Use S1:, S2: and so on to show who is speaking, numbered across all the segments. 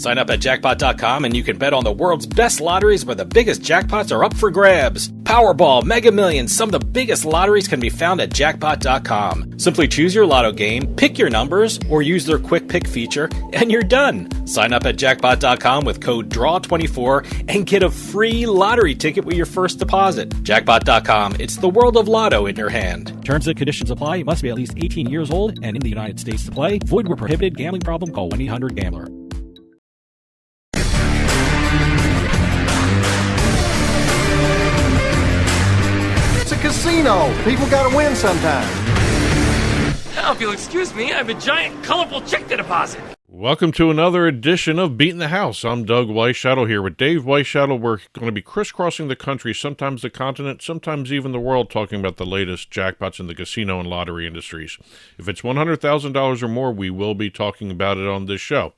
S1: Sign up at jackpot.com and you can bet on the world's best lotteries where the biggest jackpots are up for grabs. Powerball, Mega Millions, some of the biggest lotteries can be found at jackpot.com. Simply choose your lotto game, pick your numbers, or use their quick pick feature, and you're done. Sign up at jackpot.com with code DRAW24 and get a free lottery ticket with your first deposit. Jackpot.com, it's the world of lotto in your hand.
S2: Terms and conditions apply. You must be at least 18 years old and in the United States to play. Void where prohibited. Gambling problem? Call 1-800-GAMBLER.
S3: It's a casino. People gotta win sometime.
S4: Now, if you'll excuse me, I have a giant, colorful check to deposit.
S5: Welcome to another edition of Beatin the House. I'm Doug Weischadle here with Dave Weischadle. We're going to be crisscrossing the country, sometimes the continent, sometimes even the world, talking about the latest jackpots in the casino and lottery industries. If it's $100,000 or more, we will be talking about it on this show.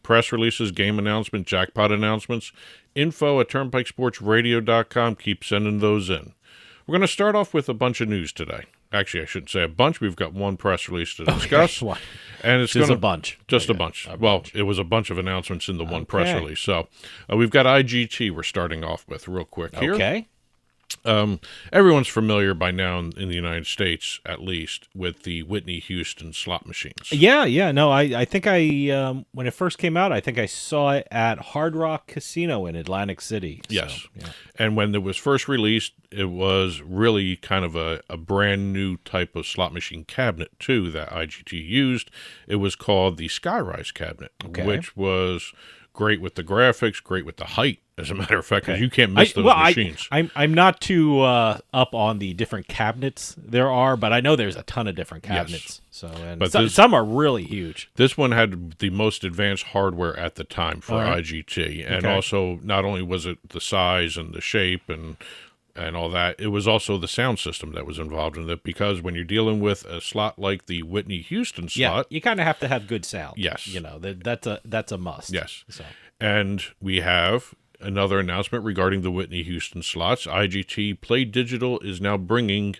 S5: Press releases, game announcements, jackpot announcements, info at turnpikesportsradio.com. Keep sending those in. We're going to start off with a bunch of news today. Actually, I shouldn't say a bunch. We've got one press release to discuss.
S2: Okay.
S5: And it's
S2: just a bunch.
S5: Just a bunch. Well, it was a bunch of announcements in the one press release. So we've got IGT we're starting off with real quick here.
S2: Okay.
S5: Everyone's familiar by now in the United States, at least, with the Whitney Houston slot machines.
S2: Yeah. No, I think when it first came out, I think I saw it at Hard Rock Casino in Atlantic City.
S5: Yes.
S2: So, yeah.
S5: And when it was first released, it was really kind of a brand new type of slot machine cabinet, too, that IGT used. It was called the Skyrise cabinet, which was great with the graphics, great with the height, as a matter of fact, because you can't miss those machines.
S2: I'm not too up on the different cabinets there are, but I know there's a ton of different cabinets.
S5: Yes.
S2: So, some are really huge.
S5: This one had the most advanced hardware at the time for IGT, and also not only was it the size and the shape and all that, it was also the sound system that was involved in it, because when you're dealing with a slot like the Whitney Houston slot,
S2: you kind of have to have good sound.
S5: Yes.
S2: That's a must.
S5: Yes.
S2: So.
S5: And we have another announcement regarding the Whitney Houston slots. IGT Play Digital is now bringing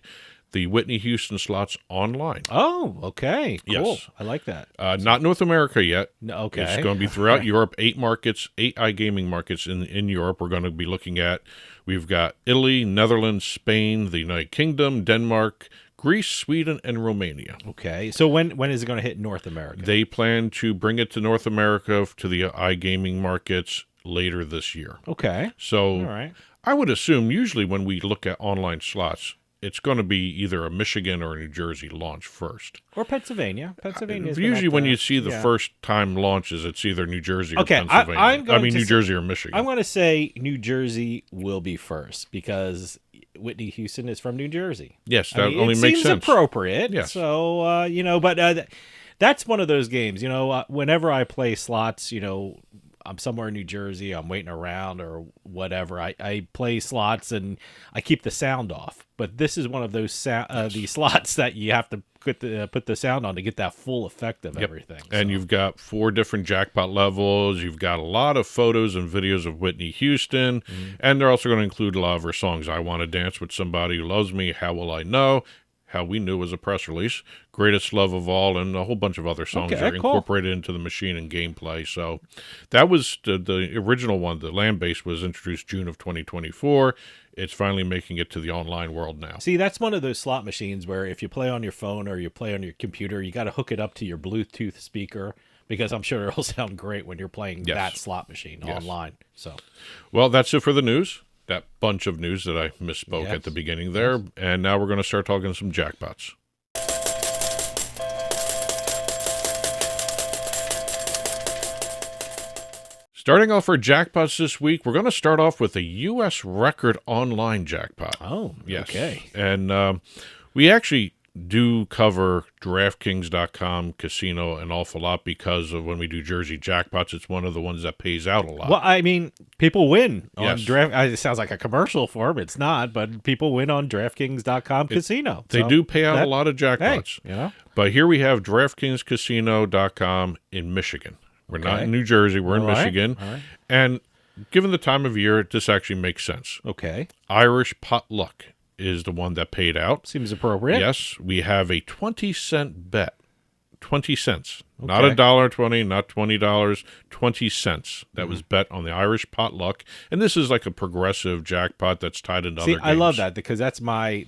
S5: the Whitney Houston slots online.
S2: Oh, okay. Cool.
S5: Yes.
S2: I like that.
S5: Not North America yet.
S2: No, okay.
S5: It's going to be throughout Europe, 8 iGaming markets in Europe we're going to be looking at. We've got Italy, Netherlands, Spain, the United Kingdom, Denmark, Greece, Sweden, and Romania.
S2: Okay. So when is it going to hit North America?
S5: They plan to bring it to North America, to the iGaming markets, later this year.
S2: Okay.
S5: So
S2: all right.
S5: I would assume usually when we look at online slots, it's going to be either a Michigan or a New Jersey launch first.
S2: Or Pennsylvania.
S5: Usually when you see the first time launches, it's either New Jersey or Pennsylvania. New Jersey or Michigan.
S2: I'm going to say New Jersey will be first because Whitney Houston is from New Jersey.
S5: Yes, that only makes sense.
S2: It seems appropriate.
S5: Yes.
S2: So, but that's one of those games. Whenever I play slots, I'm somewhere in New Jersey, I'm waiting around or whatever. I play slots and I keep the sound off. But this is one of those the slots that you have to put the sound on to get that full effect of everything.
S5: And you've got 4 different jackpot levels. You've got a lot of photos and videos of Whitney Houston. And they're also going to include a lot of her songs. I Want to Dance with Somebody Who Loves Me, How Will I Know, How We Knew was a press release, Greatest Love of All, and a whole bunch of other songs that are incorporated into the machine and gameplay. So that was the original one. The land-based was introduced June of 2024. It's finally making it to the online world now.
S2: See, that's one of those slot machines where if you play on your phone or you play on your computer, you got to hook it up to your Bluetooth speaker, because I'm sure it'll sound great when you're playing that slot machine online. So,
S5: well, that's it for the news. That bunch of news that I misspoke at the beginning there. And now we're going to start talking some jackpots. Starting off our jackpots this week, we're going to start off with a U.S. record online jackpot.
S2: Oh,
S5: yes.
S2: Okay.
S5: And we actually do cover DraftKings.com casino an awful lot because of when we do Jersey jackpots, it's one of the ones that pays out a lot.
S2: Well, I mean, people win on
S5: Yes.
S2: It sounds like a commercial for them. It's not, but people win on DraftKings.com casino.
S5: They do pay out a lot of jackpots.
S2: Hey,
S5: But here we have DraftKingsCasino.com in Michigan. We're not in New Jersey. We're in Michigan.
S2: All right.
S5: And given the time of year, this actually makes sense.
S2: Okay.
S5: Irish Potluck is the one that paid out.
S2: Seems appropriate.
S5: Yes. We have a 20-cent bet 20 cents.
S2: Okay.
S5: Not $1.20, not $20, 20 cents. That was bet on the Irish potluck. And this is like a progressive jackpot that's tied into other games.
S2: I love that because that's my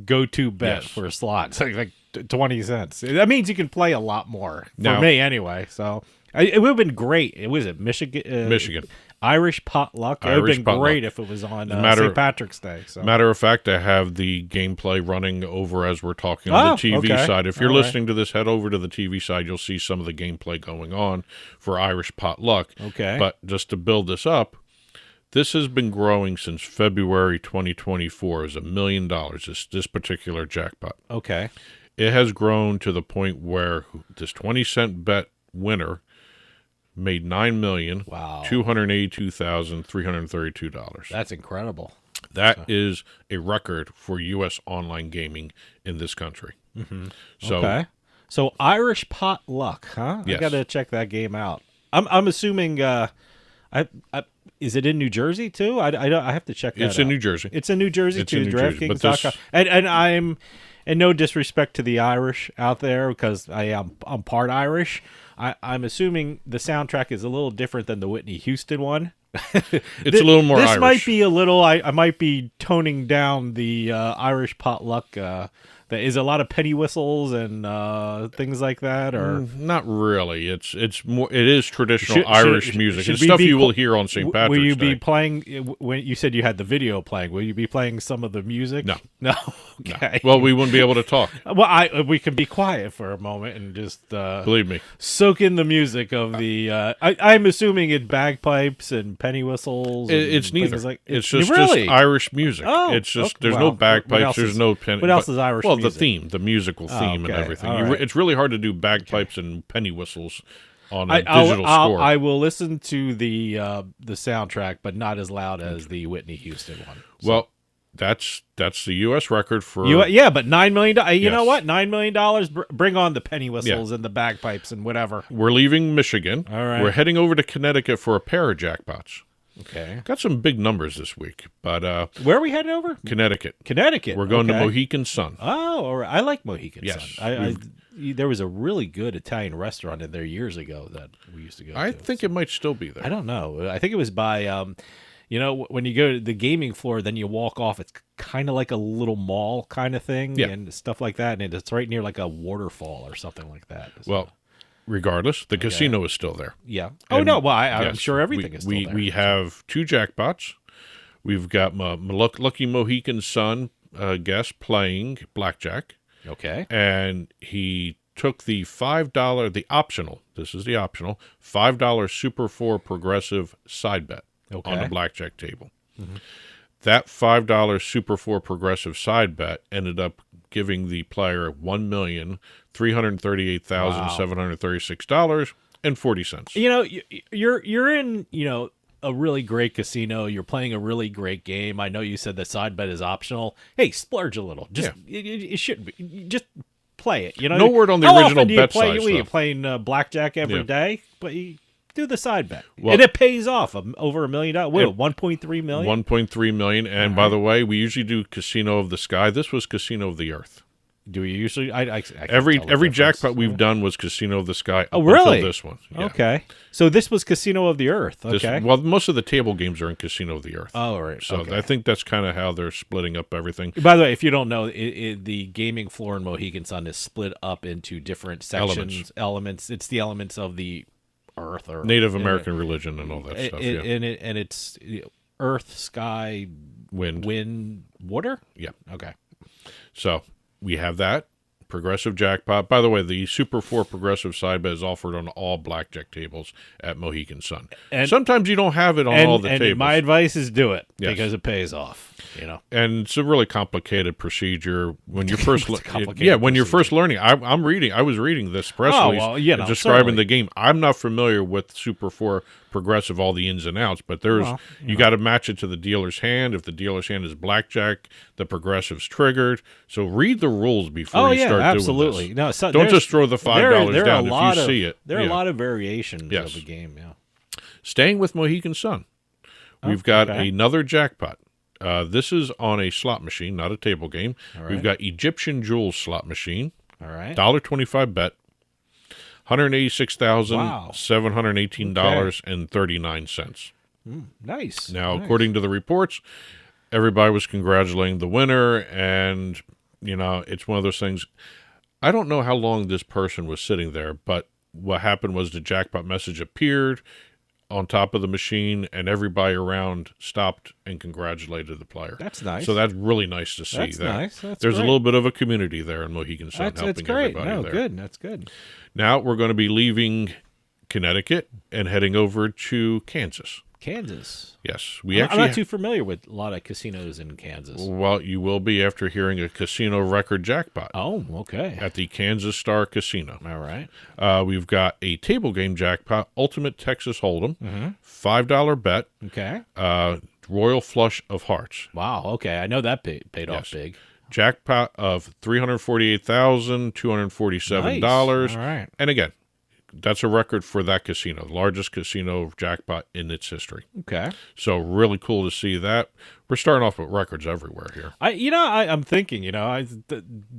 S2: go-to bet
S5: Yes.
S2: for slots. Like 20 cents. That means you can play a lot more for
S5: Now-
S2: me anyway. So it would have been great. It was Michigan.
S5: Michigan.
S2: Irish potluck. It would
S5: Irish
S2: have been
S5: potluck.
S2: great if it was on
S5: matter-
S2: St. Patrick's Day. So.
S5: Matter of fact, I have the gameplay running over as we're talking on the TV
S2: okay.
S5: side. If you're
S2: All right.
S5: listening to this, head over to the TV side. You'll see some of the gameplay going on for Irish potluck.
S2: Okay.
S5: But just to build this up, this has been growing since February 2024 as $1 million, this particular jackpot.
S2: Okay.
S5: It has grown to the point where this 20-cent bet winner made $9,282,332.
S2: That's incredible.
S5: That is a record for U.S. online gaming in this country. Mm-hmm. So,
S2: Okay. So Irish potluck, huh?
S5: Yes.
S2: I got to check that game out. I'm assuming. Is it in New Jersey too? I have to check that out.
S5: it's in New Jersey.
S2: It's in New Jersey
S5: It's
S2: too.
S5: in New Jersey, but
S2: DraftKings.com. And I'm, and no disrespect to the Irish out there because I'm part Irish. I'm assuming the soundtrack is a little different than the Whitney Houston one.
S5: It's a little more
S2: This
S5: Irish.
S2: might be a little. I might be toning down the Irish potluck. There is a lot of penny whistles and things like that, or
S5: Not really. It's more. It is traditional
S2: Should-
S5: Irish
S2: should-
S5: music.
S2: should
S5: It's
S2: we
S5: stuff
S2: be
S5: you will
S2: pl-
S5: hear on St. Patrick's
S2: Will you
S5: Day.
S2: be playing when you said you had the video playing? Will you be playing some of the music?
S5: No.
S2: no. Okay.
S5: Well, we wouldn't be able to talk.
S2: Well, we can be quiet for a moment and just
S5: Believe me.
S2: soak in the music of the. I'm assuming it's bagpipes and penny whistles. And
S5: It's neither.
S2: things like
S5: It's just
S2: really?
S5: Irish music.
S2: Oh,
S5: it's just
S2: okay.
S5: there's
S2: Well,
S5: no bagpipes.
S2: what else
S5: There's
S2: is-
S5: no penny.
S2: what else is Irish
S5: Well,
S2: music?
S5: the theme, the musical theme, and
S2: okay.
S5: everything.
S2: All right.
S5: It's really hard to do bagpipes and penny whistles on a
S2: I'll-
S5: digital score.
S2: I will listen to the soundtrack, but not as loud as the Whitney Houston one.
S5: Well, that's the U.S. record for.
S2: Yeah, but $9 million. You know
S5: Yes.
S2: what? $9 million. Bring on the penny whistles and the bagpipes and whatever.
S5: We're leaving Michigan.
S2: All right.
S5: We're heading over to Connecticut for a pair of jackpots.
S2: Okay.
S5: Got some big numbers this week, but
S2: Where are we heading over?
S5: Connecticut.
S2: Connecticut.
S5: We're going to
S2: Okay.
S5: Mohegan Sun.
S2: Oh, all right. I like Mohegan
S5: Yes.
S2: Sun. There was a really good Italian restaurant in there years ago that we used to go to.
S5: I think it might still be there.
S2: I don't know. I think it was by, when you go to the gaming floor, then you walk off. It's kind of like a little mall kind of thing
S5: Yeah.
S2: and stuff like that. And it's right near like a waterfall or something like that. So,
S5: Well, regardless, the casino is still there.
S2: yeah. Oh,
S5: And-
S2: no. Well, I'm
S5: yes,
S2: sure everything is still there.
S5: We have two jackpots. We've got Lucky Mohegan Sun guest playing blackjack,
S2: Okay.
S5: and he took the $5, the optional, this is the optional, $5 Super 4 progressive side bet on
S2: Okay.
S5: the blackjack table. That $5 Super 4 progressive side bet ended up giving the player $1,338,736.40.
S2: You know, you're in, a really great casino. You're playing a really great game. I know you said the side bet is optional. Hey, splurge a little. Just it shouldn't be. Just play it.
S5: No word on the
S2: How
S5: original
S2: often do you
S5: bet
S2: play,
S5: size,
S2: You're
S5: though.
S2: playing blackjack every
S5: Yeah.
S2: day, but you do the side bet,
S5: Well-
S2: and it pays off over $1 million. Wait, 1.3 million.
S5: 1.3 million. And by the way, we usually do Casino of the Sky. This was Casino of the Earth.
S2: Do we usually? I can't
S5: Every
S2: tell the difference.
S5: jackpot we've done was Casino of the Sky.
S2: Oh,
S5: up
S2: really?
S5: Until this one. Yeah.
S2: Okay, so this was Casino of the Earth.
S5: This-
S2: Okay.
S5: well, most of the table games are in Casino of the Earth.
S2: Oh, all right.
S5: So
S2: okay.
S5: I think that's kind of how they're splitting up everything.
S2: By the way, if you don't know, the gaming floor in Mohegan Sun is split up into different sections, elements. It's the elements of the Earth or
S5: Native American religion and all that stuff. Yeah.
S2: and it's Earth, sky,
S5: Wind.
S2: water.
S5: Yeah.
S2: Okay.
S5: So we have that. Progressive jackpot. By the way, the Super 4 progressive side bet is offered on all blackjack tables at Mohegan Sun.
S2: And-
S5: sometimes you don't have it on all the
S2: and
S5: tables.
S2: my advice is do it
S5: Yes.
S2: because it pays off.
S5: And it's a really complicated procedure when you're first.
S2: It's a complicated
S5: when you're first
S2: procedure.
S5: learning. I'm reading. I was reading this press
S2: Oh,
S5: release
S2: well,
S5: describing
S2: certainly.
S5: the game. I'm not familiar with Super 4 progressive, all the ins and outs, but there's you got to match it to the dealer's hand. If the dealer's hand is blackjack, the progressive's triggered. So read the rules before you start
S2: absolutely.
S5: doing
S2: No,
S5: this.
S2: so
S5: Don't
S2: there's-
S5: just throw the $5
S2: there are
S5: down
S2: a
S5: if
S2: lot
S5: you
S2: of-
S5: see it.
S2: There are
S5: Yeah.
S2: a lot of variations
S5: Yes.
S2: of the game. Yeah.
S5: Staying with Mohegan Sun, we've got
S2: okay.
S5: another jackpot. This is on a slot machine, not a table game.
S2: All right.
S5: We've got Egyptian Jewels slot machine,
S2: All right.
S5: $1.25 bet. $186,718.39.
S2: Nice.
S5: Now,
S2: nice.
S5: according to the reports, everybody was congratulating the winner, and, you know, it's one of those things. I don't know how long this person was sitting there, but what happened was the jackpot message appeared on top of the machine, and everybody around stopped and congratulated the player.
S2: That's nice.
S5: So that's really nice to see.
S2: That's nice.
S5: There's a little bit of a community there in Mohegan Sun helping
S2: that's great.
S5: everybody there.
S2: Good. That's good.
S5: Now we're going to be leaving Connecticut and heading over to Kansas.
S2: Kansas.
S5: Yes,
S2: I'm not too familiar with a lot of casinos in Kansas.
S5: Well, you will be after hearing a casino record jackpot.
S2: Oh, okay.
S5: At the Kansas Star Casino.
S2: All right.
S5: We've got a table game jackpot, Ultimate Texas Hold'em,
S2: Mm-hmm.
S5: $5 bet,
S2: Okay.
S5: Royal Flush of Hearts.
S2: Wow. Okay. I know that paid off big.
S5: Jackpot of $348,247.
S2: Nice. All right.
S5: And again, that's a record for that casino, the largest casino jackpot in its history.
S2: Okay.
S5: So really cool to see that. We're starting off with records everywhere here.
S2: I'm thinking,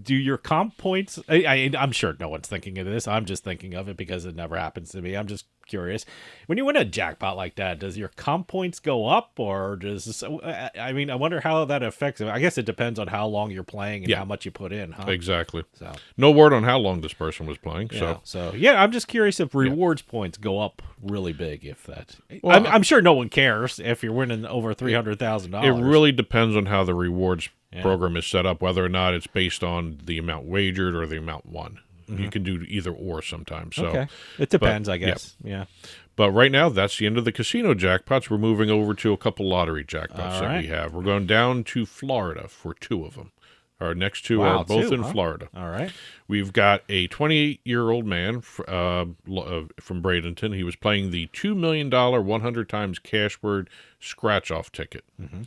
S2: do your comp points? I'm sure no one's thinking of this. I'm just thinking of it because it never happens to me. I'm just curious. When you win a jackpot like that, does your comp points go up, or I wonder how that affects it. I guess it depends on how long you're playing and how much you put in, huh?
S5: Exactly.
S2: So
S5: no word on how long this person was playing.
S2: I'm just curious if rewards points go up really big. If that, I'm sure no one cares if you're winning over $300,000.
S5: It really depends on how the rewards program is set up, whether or not it's based on the amount wagered or the amount won. Mm-hmm. You can do either or sometimes. So,
S2: okay. It depends, I guess. Yeah.
S5: But right now, that's the end of the casino jackpots. We're moving over to a couple lottery jackpots that we have. We're going down to Florida for two of them. Our next two are both in Florida.
S2: All right.
S5: We've got a 28-year-old man from Bradenton. He was playing the $2 million 100 times cash word scratch-off ticket. Mm-hmm.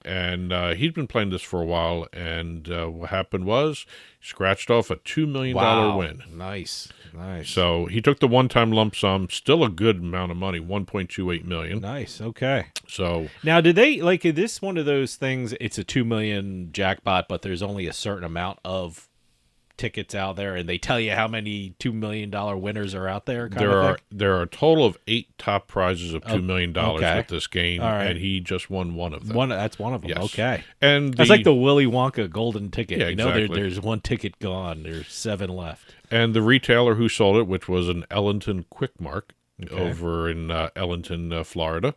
S5: And he'd been playing this for a while, and what happened was he scratched off a $2 million win.
S2: Nice.
S5: So he took the one-time lump sum, still a good amount of money, $1.28 million.
S2: Nice, okay.
S5: So
S2: now, did they, is this one of those things, it's a $2 million jackpot, but there's only a certain amount of tickets out there, and they tell you how many $2 million winners are out there?
S5: There are a total of 8 top prizes of $2 million with this game, and he just won one of them.
S2: That's one of them. Yes. Okay,
S5: and
S2: that's like the Willy Wonka golden ticket.
S5: Yeah, exactly.
S2: There's one ticket gone. There's 7 left.
S5: And the retailer who sold it, which was an Ellington Quick Mart over in Ellington, Florida.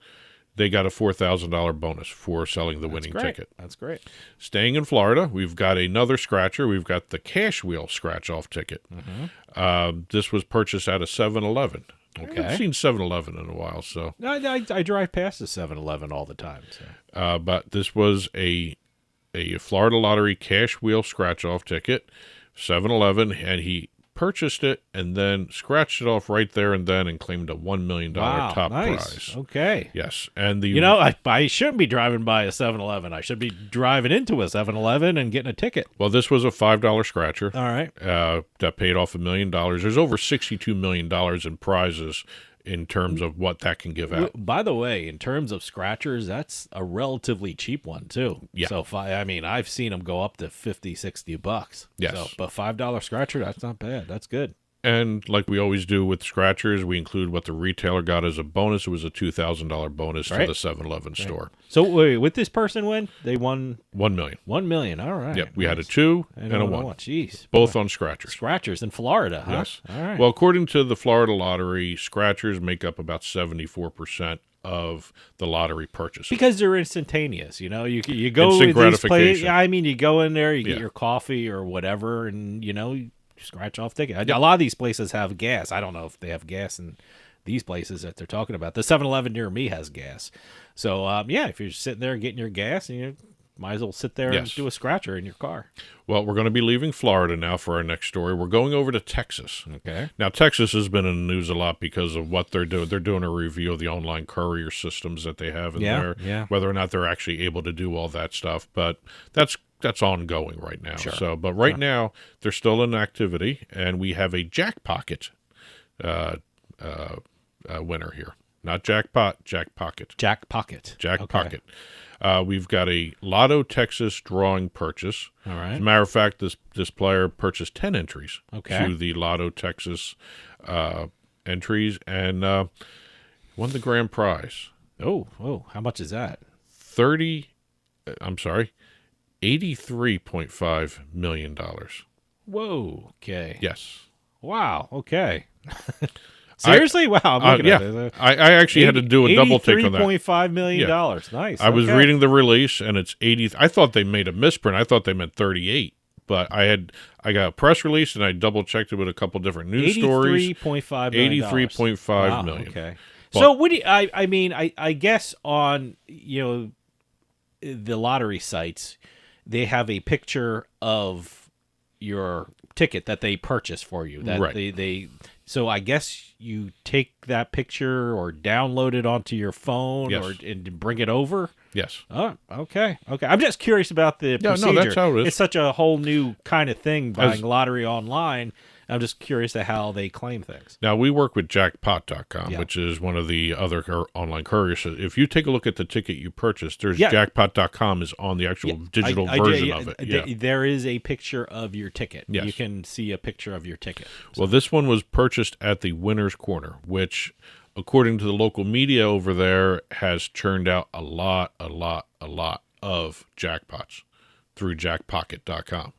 S5: They got a $4,000 bonus for selling the winning ticket.
S2: That's great.
S5: Staying in Florida, we've got another scratcher. We've got the cash wheel scratch-off ticket. Mm-hmm. This was purchased at a 7-Eleven. Okay. I haven't seen 7-Eleven in a while. So
S2: I drive past the 7-Eleven all the time. So.
S5: But this was a Florida Lottery cash wheel scratch-off ticket, 7-Eleven, and he purchased it and then scratched it off right there and then and claimed a $1 million top prize.
S2: Okay.
S5: Yes. And
S2: I shouldn't be driving by a 7-Eleven. I should be driving into a 7-Eleven and getting a ticket.
S5: Well, this was a $5 scratcher.
S2: All right.
S5: That paid off $1 million. There's over $62 million in prizes in terms of what that can give out.
S2: By the way, in terms of scratchers, that's a relatively cheap one, too.
S5: Yeah.
S2: So, I've seen them go up to $50, $60.
S5: Yes.
S2: So, but $5 scratcher, that's not bad. That's good.
S5: And like we always do with scratchers, we include what the retailer got as a bonus. It was a $2,000 bonus to the 7-Eleven store.
S2: So, wait, with this person win? They won
S5: $1 million.
S2: $1 million. All right.
S5: Yep. We had a 2 and a 1.
S2: Jeez.
S5: Both on scratchers.
S2: Scratchers in Florida, huh?
S5: Yes.
S2: All right.
S5: Well, according to the Florida Lottery, scratchers make up about 74% of the lottery purchase.
S2: Because they're instantaneous, you go
S5: Instant
S2: to these places.
S5: gratification.
S2: You go in there, you get your coffee or whatever, and you scratch off ticket. A lot of these places have gas. I don't know if they have gas in these places that they're talking about. The 7-Eleven near me has gas. So, if you're sitting there getting your gas, you might as well sit there and do a scratcher in your car.
S5: Well, we're going to be leaving Florida now for our next story. We're going over to Texas.
S2: Okay.
S5: Now, Texas has been in the news a lot because of what they're doing. They're doing a review of the online courier systems that they have in there, whether or not they're actually able to do all that stuff. But that's ongoing right now.
S2: Sure.
S5: So, but right now they're still in activity, and we have a jackpocket winner here. Not jackpot, Jack Pocket.
S2: Jack Pocket.
S5: Jack
S2: Okay.
S5: Pocket. We've got a Lotto Texas drawing purchase.
S2: All right.
S5: As a matter of fact, this player purchased 10 entries
S2: Okay.
S5: to the Lotto Texas entries and won the grand prize.
S2: Oh, how much is that?
S5: $83.5 million.
S2: Whoa. Okay.
S5: Yes.
S2: Wow. Okay. Seriously? Wow. I'm looking
S5: yeah.
S2: at this.
S5: I actually had to do a double take on that.
S2: $83.5 million. Nice.
S5: I was
S2: Okay.
S5: reading the release, and it's 80. I thought they made a misprint. I thought they meant 38, but I got a press release, and I double checked it with a couple different news stories.
S2: $83.5 million.
S5: $83.5 million.
S2: Okay.
S5: But-
S2: So what do you, I mean, I guess on, the lottery sites, they have a picture of your ticket that they purchase for you. That
S5: Right.
S2: So I guess you take that picture or download it onto your phone
S5: Yes.
S2: and bring it over.
S5: Yes.
S2: Oh, okay. I'm just curious about the
S5: No,
S2: procedure.
S5: that's how it is.
S2: It's such a whole new kind of thing, buying lottery online. I'm just curious to how they claim things.
S5: Now, we work with jackpot.com,
S2: Yeah.
S5: which is one of the other online couriers. So if you take a look at the ticket you purchased, there's
S2: Yeah.
S5: jackpot.com is on the actual digital version of it. Yeah.
S2: There is a picture of your ticket.
S5: Yes.
S2: You can see a picture of your ticket.
S5: Well, this one was purchased at the Winner's Corner, which, according to the local media over there, has churned out a lot of jackpots through jackpocket.com.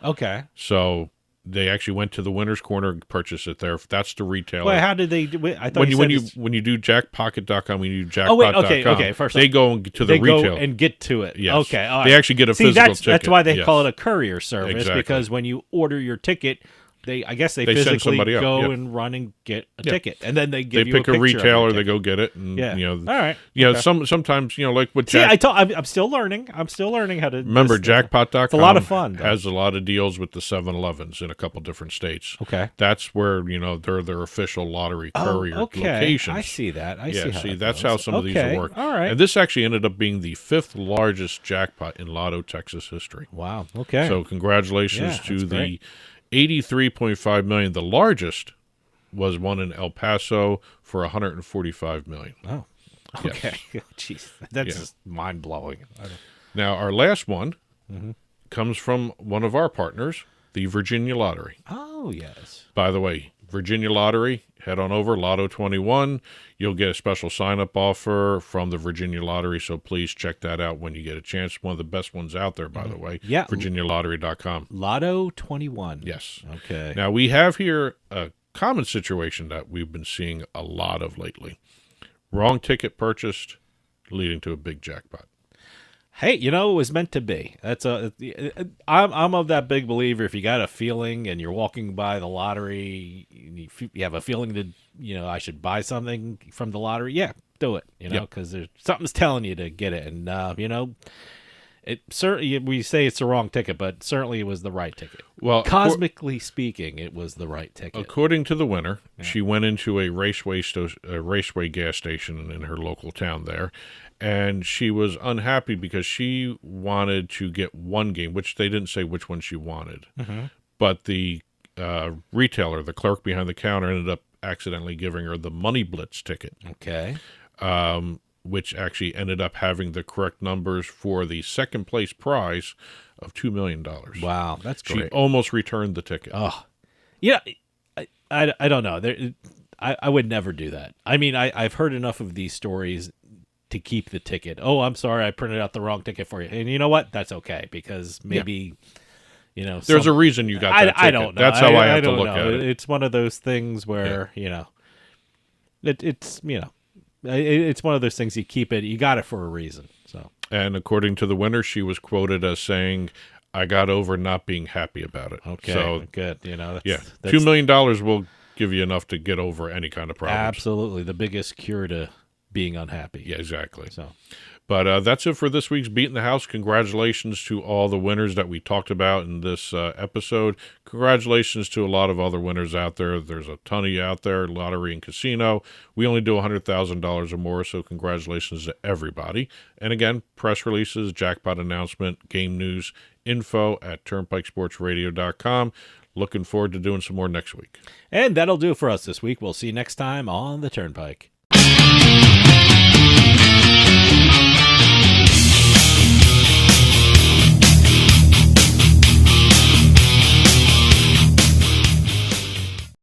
S2: Okay.
S5: So they actually went to the Winner's Corner and purchased it there. That's the retailer.
S2: Well, how did they do it? I thought
S5: when you do jackpocket.com, when you do jackpot.com,
S2: Oh, wait, okay. First
S5: they
S2: off,
S5: go to the
S2: they
S5: retailer
S2: go and get to it.
S5: Yes.
S2: Okay, all right.
S5: They actually get a
S2: See,
S5: physical
S2: that's
S5: ticket.
S2: why they
S5: Yes.
S2: call it a courier service,
S5: Exactly.
S2: because when you order your ticket, I guess they
S5: They send
S2: physically
S5: somebody out,
S2: go
S5: yeah.
S2: and run and get a
S5: Yeah.
S2: ticket, and then they
S5: They
S2: give you
S5: pick
S2: a
S5: a
S2: picture of your
S5: retailer, they
S2: ticket.
S5: go get it, and
S2: Yeah.
S5: all
S2: right.
S5: You know,
S2: Okay.
S5: sometimes like with
S2: See,
S5: Jack.
S2: I'm still learning. I'm still learning how to
S5: Remember,
S2: this-
S5: jackpot.com
S2: It's a lot of fun, though.
S5: has a lot of deals with the 7-Elevens in a couple different states.
S2: Okay.
S5: That's where, they're their official lottery courier locations.
S2: I see that. I
S5: Yeah,
S2: see how
S5: that's
S2: goes.
S5: how some of these
S2: Okay,
S5: will work.
S2: All right.
S5: And this actually ended up being the 5th largest jackpot in Lotto Texas history.
S2: Wow. Okay.
S5: So congratulations
S2: Yeah,
S5: to
S2: that's
S5: the
S2: great.
S5: $83.5 million. The largest was one in El Paso for $145 million.
S2: Oh.
S5: Yes.
S2: Okay. Jeez, that's
S5: Yeah.
S2: just mind blowing.
S5: Now, our last one
S2: Mm-hmm.
S5: comes from one of our partners, the Virginia Lottery.
S2: Oh yes.
S5: By the way, Virginia Lottery, head on over, Lotto 21. You'll get a special sign-up offer from the Virginia Lottery, so please check that out when you get a chance. One of the best ones out there, by the way.
S2: Yeah.
S5: VirginiaLottery.com.
S2: Lotto 21.
S5: Yes.
S2: Okay.
S5: Now, we have here a common situation that we've been seeing a lot of lately. Wrong ticket purchased, leading to a big jackpot.
S2: Hey, it was meant to be. I'm of that big believer. If you got a feeling and you're walking by the lottery, you have a feeling that I should buy something from the lottery. Yeah, do it. Because there's something's telling you to get it, and it certainly, we say it's the wrong ticket, but certainly it was the right ticket.
S5: Well,
S2: Cosmically speaking, it was the right ticket.
S5: according to the winner, she went into a raceway gas station in her local town there, and she was unhappy because she wanted to get one game, which they didn't say which one she wanted.
S2: Mm-hmm.
S5: But the retailer, the clerk behind the counter, ended up accidentally giving her the Money Blitz ticket,
S2: Okay.
S5: which actually ended up having the correct numbers for the second place prize of $2 million.
S2: Wow, that's
S5: She
S2: great.
S5: almost returned the ticket.
S2: Oh, I don't know. I would never do that. I mean, I've heard enough of these stories to keep the ticket. Oh, I'm sorry, I printed out the wrong ticket for you. And you know what? That's okay, because maybe,
S5: There's a reason you got that ticket.
S2: I don't know.
S5: That's how I have to
S2: don't
S5: look
S2: know.
S5: at it.
S2: It's one of those things where, it's one of those things you keep it. You got it for a reason. So.
S5: And according to the winner, she was quoted as saying, "I got over not being happy about it."
S2: Okay,
S5: So,
S2: good.
S5: yeah,
S2: That's
S5: $2 million will give you enough to get over any kind of problems.
S2: absolutely the biggest cure to being unhappy.
S5: Yeah, exactly.
S2: So.
S5: But that's it for this week's Beat in the House. Congratulations to all the winners that we talked about in this episode. Congratulations to a lot of other winners out there. There's a ton of you out there, lottery and casino. We only do $100,000 or more, so congratulations to everybody. And again, press releases, jackpot announcement, game news, info at turnpikesportsradio.com. Looking forward to doing some more next week.
S2: And that'll do it for us this week. We'll see you next time on the Turnpike.